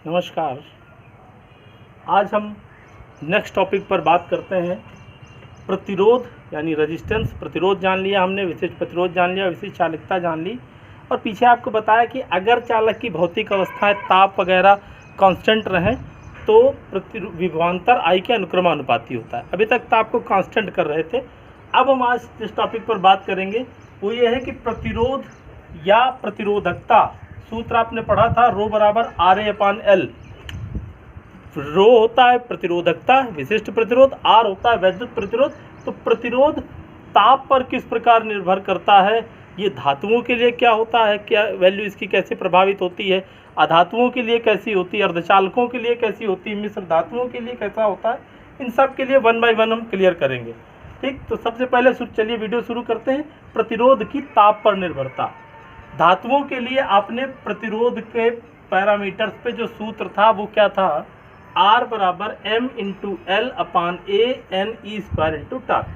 नमस्कार। आज हम नेक्स्ट टॉपिक पर बात करते हैं। प्रतिरोध यानी रेजिस्टेंस, प्रतिरोध जान लिया हमने, विशिष्ट प्रतिरोध जान लिया, विशिष्ट चालकता जान ली, और पीछे आपको बताया कि अगर चालक की भौतिक अवस्थाएं ताप वगैरह कांस्टेंट रहें तो विभवांतर I के अनुक्रमानुपाती होता है। अभी तक ताप को कांस्टेंट कर रहे थे। अब हम आज जिस टॉपिक पर बात करेंगे वो ये है कि प्रतिरोध या प्रतिरोधकता। सूत्र आपने पढ़ा था, रो बराबर RA/L। रो होता है प्रतिरोधकता, विशिष्ट प्रतिरोध, R होता है वैद्युत प्रतिरोध। तो प्रतिरोध ताप पर किस प्रकार निर्भर करता है, ये धातुओं के लिए क्या होता है, क्या वैल्यू इसकी कैसे प्रभावित होती है, अधातुओं के लिए कैसी होती है, अर्धचालकों के लिए कैसी होती है, मिश्र धातुओं के लिए कैसा होता है, इन सब के लिए 1 बाय 1 हम क्लियर करेंगे। ठीक, तो सबसे पहले चलिए वीडियो शुरू करते हैं। प्रतिरोध की ताप पर निर्भरता। धातुओं के लिए आपने प्रतिरोध के पैरामीटर्स पे जो सूत्र था वो क्या था, R बराबर M into L upon A N E square into torque.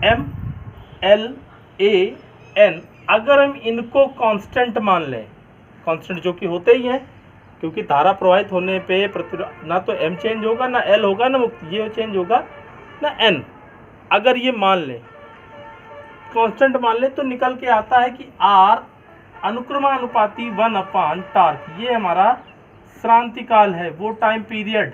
M L A N, अगर हम इनको कांस्टेंट मान लें, कांस्टेंट जो कि होते ही हैं, क्योंकि धारा प्रवाहित होने पे ना तो M चेंज होगा, ना L होगा, ना ये चेंज होगा, ना N। अगर ये मान लें, कांस्टेंट मान लें, तो निकल के आता है कि R अनुक्रमानुपाती 1 अपान टार्क। ये हमारा श्रांतिकाल है, वो टाइम पीरियड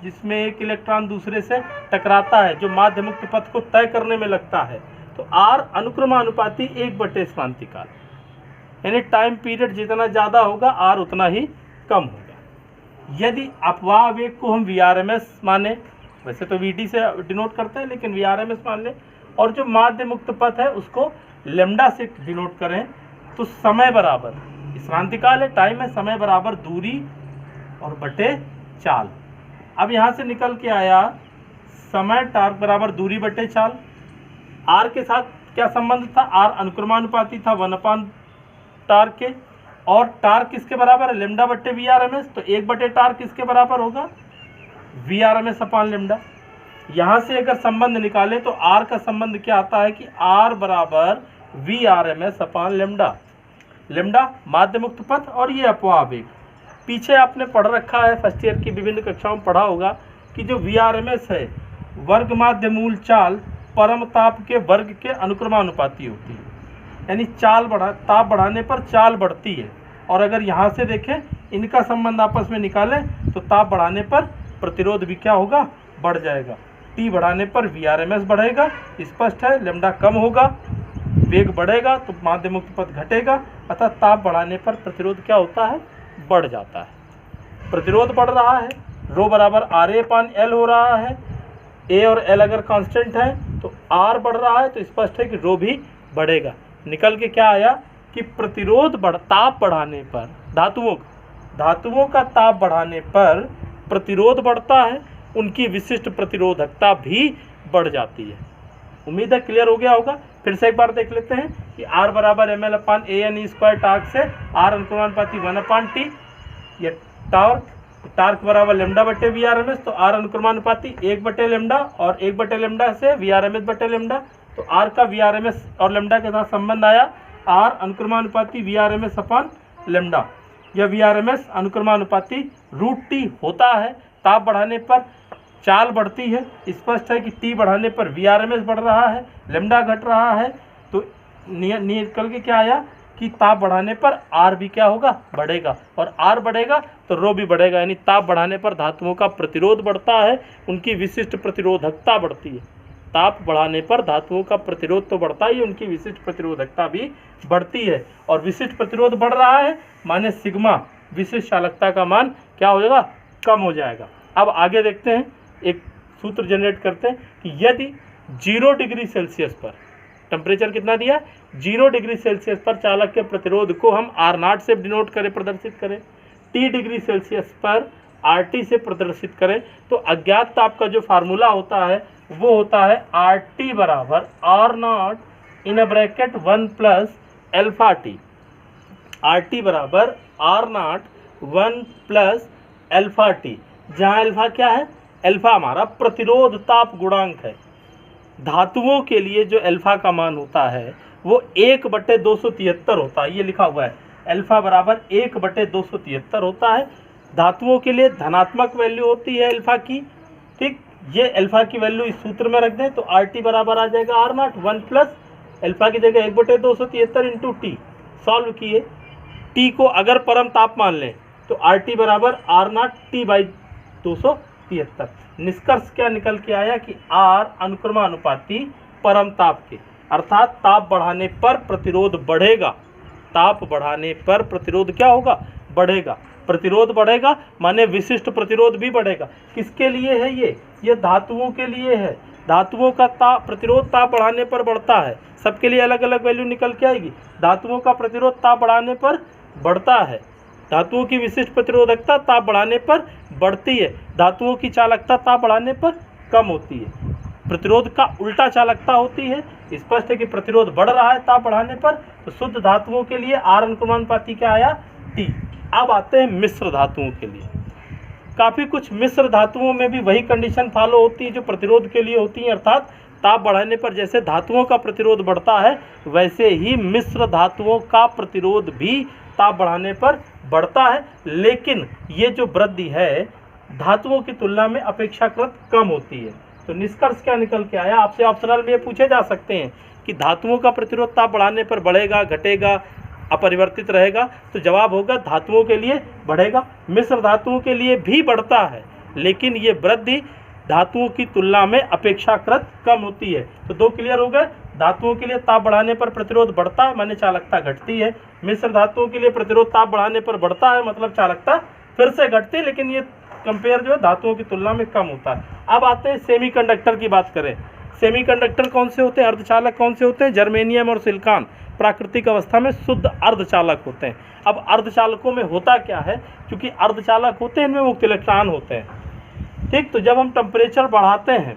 जिसमें एक इलेक्ट्रॉन दूसरे से टकराता है, जो माध्य मुक्त पथ को तय करने में लगता है। तो R अनुक्रमानुपाती 1/श्रांतिकाल, यानी टाइम पीरियड जितना ज़्यादा होगा R उतना ही कम होगा। यदि अपवाह वेग को हम VRMS माने, वैसे तो VD से डिनोट करते हैं लेकिन VRMS मान लें, और जो माध्य मुक्त पथ है उसको लैम्डा से डिनोट करें, तो समय बराबर, श्रांतिकाल है, टाइम है, समय बराबर दूरी और बटे चाल। अब यहाँ से निकल के आया समय टार्क बराबर दूरी बटे चाल। R के साथ क्या संबंध था, R अनुक्रमानुपाती था 1 अपान टार्क के, और टार्क किसके बराबर है, लैम्डा बटे VRMS। तो 1 बटे टार्क किसके बराबर होगा, VRMS अपान लैम्डा। यहाँ से अगर संबंध निकाले तो R का संबंध क्या आता है कि R बराबर VRMS अपान लैम्डा। लैम्डा माध्य मुक्त पथ और ये अपवाह वेग। पीछे आपने पढ़ रखा है, फर्स्ट ईयर की विभिन्न कक्षाओं में पढ़ा होगा कि जो VRMS है, वर्ग माध्य मूल चाल परम ताप के वर्ग के अनुक्रमानुपाती होती है, यानी ताप बढ़ाने पर चाल बढ़ती है। और अगर यहाँ से देखें, इनका संबंध आपस में निकालें तो ताप बढ़ाने पर प्रतिरोध भी क्या होगा, बढ़ जाएगा। T बढ़ाने पर VRMS बढ़ेगा, स्पष्ट है, लैम्डा कम होगा, वेग बढ़ेगा तो माध्य मुक्त पथ घटेगा, अतः ताप बढ़ाने पर प्रतिरोध क्या होता है, बढ़ जाता है। प्रतिरोध बढ़ रहा है, रो बराबर RA/L हो रहा है। A और L अगर कांस्टेंट है तो R बढ़ रहा है, तो स्पष्ट है कि रो भी बढ़ेगा। निकल के क्या आया कि ताप बढ़ाने पर धातुओं का ताप बढ़ाने पर प्रतिरोध बढ़ता है, उनकी विशिष्ट प्रतिरोधकता भी बढ़ जाती है। उम्मीद है क्लियर हो गया होगा। फिर से एक बार देख लेते हैं कि R बराबर ML upon AN square torque से R अनुक्रमानुपाती 1 अपान T, ये टार्क बराबर लैम्डा बटे VRMS। तो R अनुक्रमानुपाती 1 बटे लैम्डा और 1 बटे लैम्डा से VRMS बटे लैम्डा। तो R का VRMS और लैम्डा के साथ संबंध आया, R अनुक्रमानुपाती VRMS अपान लैम्डा। यह VRMS अनुक्रमानुपाती √T होता है। ताप बढ़ाने पर चाल बढ़ती है, स्पष्ट है कि T बढ़ाने पर VRMS बढ़ रहा है, लैम्डा घट रहा है। तो निकल के क्या आया कि ताप बढ़ाने पर R भी क्या होगा, बढ़ेगा, और R बढ़ेगा तो रो भी बढ़ेगा, यानी ताप बढ़ाने पर धातुओं का प्रतिरोध बढ़ता है, उनकी विशिष्ट प्रतिरोधकता बढ़ती है। ताप बढ़ाने पर धातुओं का प्रतिरोध तो बढ़ता ही, उनकी विशिष्ट प्रतिरोधकता भी बढ़ती है। और विशिष्ट प्रतिरोध बढ़ रहा है माने सिग्मा, विशिष्ट चालकता का मान क्या हो जाएगा, कम हो जाएगा। अब आगे देखते हैं, एक सूत्र जनरेट करते हैं कि यदि 0 डिग्री सेल्सियस पर टेम्परेचर कितना दिया, 0 डिग्री सेल्सियस पर चालक के प्रतिरोध को हम R0 से डिनोट करें, प्रदर्शित करें, T डिग्री सेल्सियस पर RT से प्रदर्शित करें, तो अज्ञात ताप का जो फार्मूला होता है वो होता है RT बराबर R0 in bracket 1 plus alpha T. RT बराबर R0 1 प्लस अल्फा टी, जहाँ अल्फा क्या है, अल्फा हमारा प्रतिरोध ताप गुणांक है। धातुओं के लिए जो अल्फा का मान होता है वो 1/273 होता है, ये लिखा हुआ है, अल्फा बराबर 1/273 होता है। धातुओं के लिए धनात्मक वैल्यू होती है अल्फा की। ठीक, ये अल्फा की वैल्यू इस सूत्र में रख दें तो आर टी बराबर आ जाएगा आर नॉट 1 प्लस अल्फा की जगह 1/273 इंटू टी। सॉल्व किए, टी को अगर परम ताप मान लें तो आर टी बराबर आर नॉट टी बाई 273। निष्कर्ष क्या निकल के आया कि आर अनुक्रमानुपाती परम ताप के, अर्थात ताप बढ़ाने पर प्रतिरोध बढ़ेगा। ताप बढ़ाने पर प्रतिरोध क्या होगा? बढ़ेगा। प्रतिरोध बढ़ेगा माने विशिष्ट प्रतिरोध भी बढ़ेगा। किसके लिए है ये धातुओं के लिए है। धातुओं का प्रतिरोध ताप बढ़ाने पर बढ़ता है। सबके लिए अलग अलग वैल्यू निकल के आएगी। धातुओं का प्रतिरोध ताप बढ़ाने पर बढ़ता है, धातुओं की विशिष्ट प्रतिरोधकता ताप बढ़ाने पर बढ़ती है, धातुओं की चालकता ताप बढ़ाने पर कम होती है। प्रतिरोध का उल्टा चालकता होती है। स्पष्ट है कि प्रतिरोध बढ़ रहा है ताप बढ़ाने पर, तो शुद्ध धातुओं के लिए आर अनुक्रमानुपाती क्या आया? टी। अब आते हैं मिश्र धातुओं के लिए। काफ़ी कुछ मिश्र धातुओं में भी वही कंडीशन फॉलो होती है जो प्रतिरोध के लिए होती है, अर्थात ताप बढ़ाने पर जैसे धातुओं का प्रतिरोध बढ़ता है वैसे ही मिश्र धातुओं का प्रतिरोध भी ताप बढ़ाने पर बढ़ता है। लेकिन ये जो वृद्धि है धातुओं की तुलना में अपेक्षाकृत कम होती है। तो निष्कर्ष क्या निकल के आया? आपसे ऑप्शनल में ये पूछे जा सकते हैं कि धातुओं का प्रतिरोध ताप बढ़ाने पर बढ़ेगा, घटेगा, अपरिवर्तित रहेगा। तो जवाब होगा धातुओं के लिए बढ़ेगा, मिश्र धातुओं के लिए भी बढ़ता है, लेकिन ये वृद्धि धातुओं की तुलना में अपेक्षाकृत कम होती है। तो दो क्लियर हो गए। धातुओं के लिए ताप बढ़ाने पर प्रतिरोध बढ़ता है माने चालकता घटती है। मिश्र धातुओं के लिए प्रतिरोध ताप बढ़ाने पर बढ़ता है मतलब चालकता फिर से घटती है, लेकिन ये कंपेयर जो है धातुओं की तुलना में कम होता है। अब आते हैं सेमीकंडक्टर की बात करें। सेमीकंडक्टर कौन से होते हैं? अर्धचालक कौन से होते हैं? जर्मेनियम और सिलिकॉन प्राकृतिक अवस्था में शुद्ध अर्धचालक होते हैं। अब अर्धचालकों में होता क्या है? क्योंकि अर्धचालक होते हैं इनमें मुक्त इलेक्ट्रॉन होते हैं। ठीक, तो जब हम टेम्परेचर बढ़ाते हैं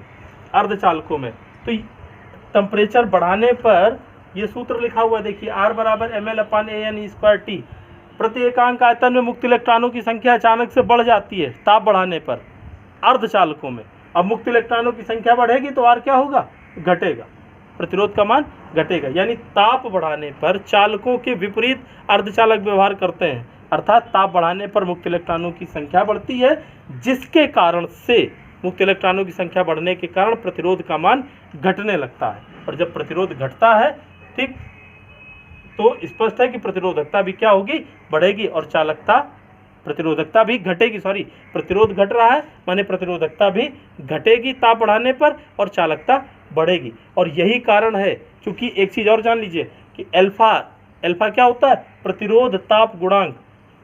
अर्धचालकों में तो टेम्परेचर बढ़ाने पर ये सूत्र लिखा हुआ देखिए, R बराबर ml/AN² प्रति एकांक आयतन में मुक्त इलेक्ट्रॉनों की संख्या अचानक से बढ़ जाती है ताप बढ़ाने पर अर्धचालकों में। अब मुक्त इलेक्ट्रॉनों की संख्या बढ़ेगी तो R क्या होगा? घटेगा, प्रतिरोध का मान घटेगा। यानी ताप बढ़ाने पर चालकों के विपरीत अर्धचालक व्यवहार करते हैं, अर्थात ताप बढ़ाने पर मुक्त इलेक्ट्रॉनों की संख्या बढ़ती है, जिसके कारण से मुक्त इलेक्ट्रॉनों की संख्या बढ़ने के कारण प्रतिरोध का मान घटने लगता है। और जब प्रतिरोध घटता है, ठीक, तो स्पष्ट है कि प्रतिरोधकता भी क्या होगी? बढ़ेगी, और चालकता प्रतिरोधकता भी घटेगी। प्रतिरोध घट रहा है माने प्रतिरोधकता भी घटेगी ताप बढ़ाने पर और चालकता बढ़ेगी। और यही कारण है, क्योंकि एक चीज़ और जान लीजिए कि अल्फा क्या होता है? प्रतिरोध ताप गुणांक,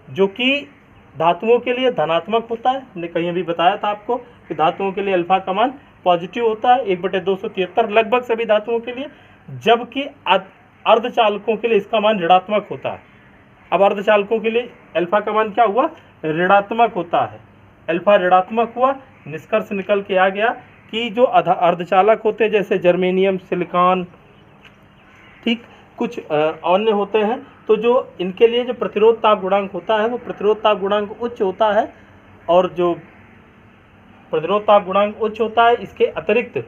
जो कि धातुओं के लिए धनात्मक होता है। हमने कहीं भी बताया था आपको कि धातुओं के लिए अल्फा का मान पॉजिटिव होता है 1/273 लगभग सभी धातुओं के लिए, जबकि अर्धचालकों के लिए इसका मान ऋणात्मक होता है। अब अर्धचालकों के लिए अल्फा का मान क्या हुआ? ऋणात्मक होता है। अल्फा ऋणात्मक हुआ, निष्कर्ष निकल के आ गया कि जो अर्धचालक होते हैं जैसे जर्मेनियम, सिलिकॉन, ठीक, कुछ अन्य होते हैं, तो जो इनके लिए जो प्रतिरोध ताप गुणांक होता है वो प्रतिरोध ताप गुणांक उच्च होता है। और जो प्रतिरोध ताप गुणांक उच्च होता है, इसके अतिरिक्त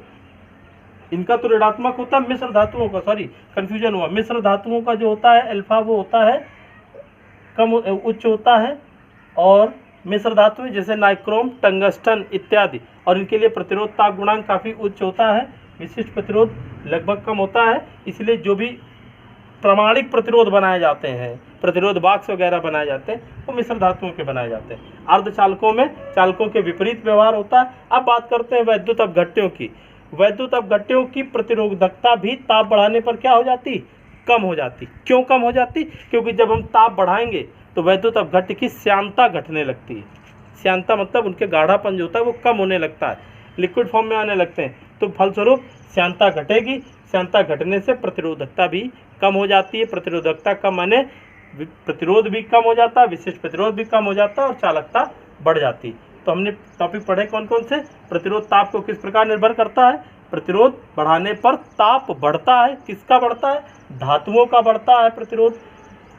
इनका तो ऋणात्मक होता है मिश्र धातुओं का, कन्फ्यूजन हुआ, मिश्र धातुओं का जो होता है अल्फा वो होता है कम उच्च होता है। और मिश्र धातुएं जैसे नाइक्रोम, टंगस्टन इत्यादि, और इनके लिए प्रतिरोध ताप गुणांक काफ़ी उच्च होता है, विशिष्ट प्रतिरोध लगभग कम होता है। इसलिए जो भी प्रामाणिक प्रतिरोध बनाए जाते हैं, प्रतिरोध बॉक्स वगैरह बनाए जाते हैं, वो मिश्र धातुओं के बनाए जाते हैं। अर्धचालकों में चालकों के विपरीत व्यवहार होता है। अब बात करते हैं वैद्युत अपघट्यों की। वैद्युत अपघट्यों की प्रतिरोधकता भी ताप बढ़ाने पर क्या हो जाती? कम हो जाती। क्यों कम हो जाती? क्योंकि जब हम ताप बढ़ाएंगे तो वैद्युत अपघट्य की श्यानता घटने लगती है। श्यानता मतलब उनके गाढ़ापन जो होता है वो कम होने लगता है, लिक्विड फॉर्म में आने लगते हैं। तो फलस्वरूप श्यानता घटेगी। श्यानता घटने से प्रतिरोधकता भी कम हो जाती है। प्रतिरोधकता कम माने प्रतिरोध भी कम हो जाता है, विशिष्ट प्रतिरोध भी कम हो जाता है और चालकता बढ़ जाती है। तो हमने टॉपिक पढ़े कौन कौन से? प्रतिरोध ताप को किस प्रकार निर्भर करता है? प्रतिरोध बढ़ाने पर ताप बढ़ता है। किसका बढ़ता है? धातुओं का बढ़ता है प्रतिरोध।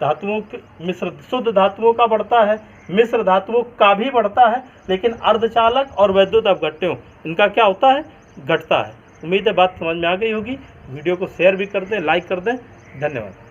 धातुओं के मिश्र शुद्ध धातुओं का बढ़ता है, मिश्र धातुओं का भी बढ़ता है, लेकिन अर्धचालक और वैद्युत अपघट्यों इनका क्या होता है? घटता है। उम्मीद है बात समझ में आ गई होगी। वीडियो को शेयर भी कर दें, लाइक कर दें। धन्यवाद।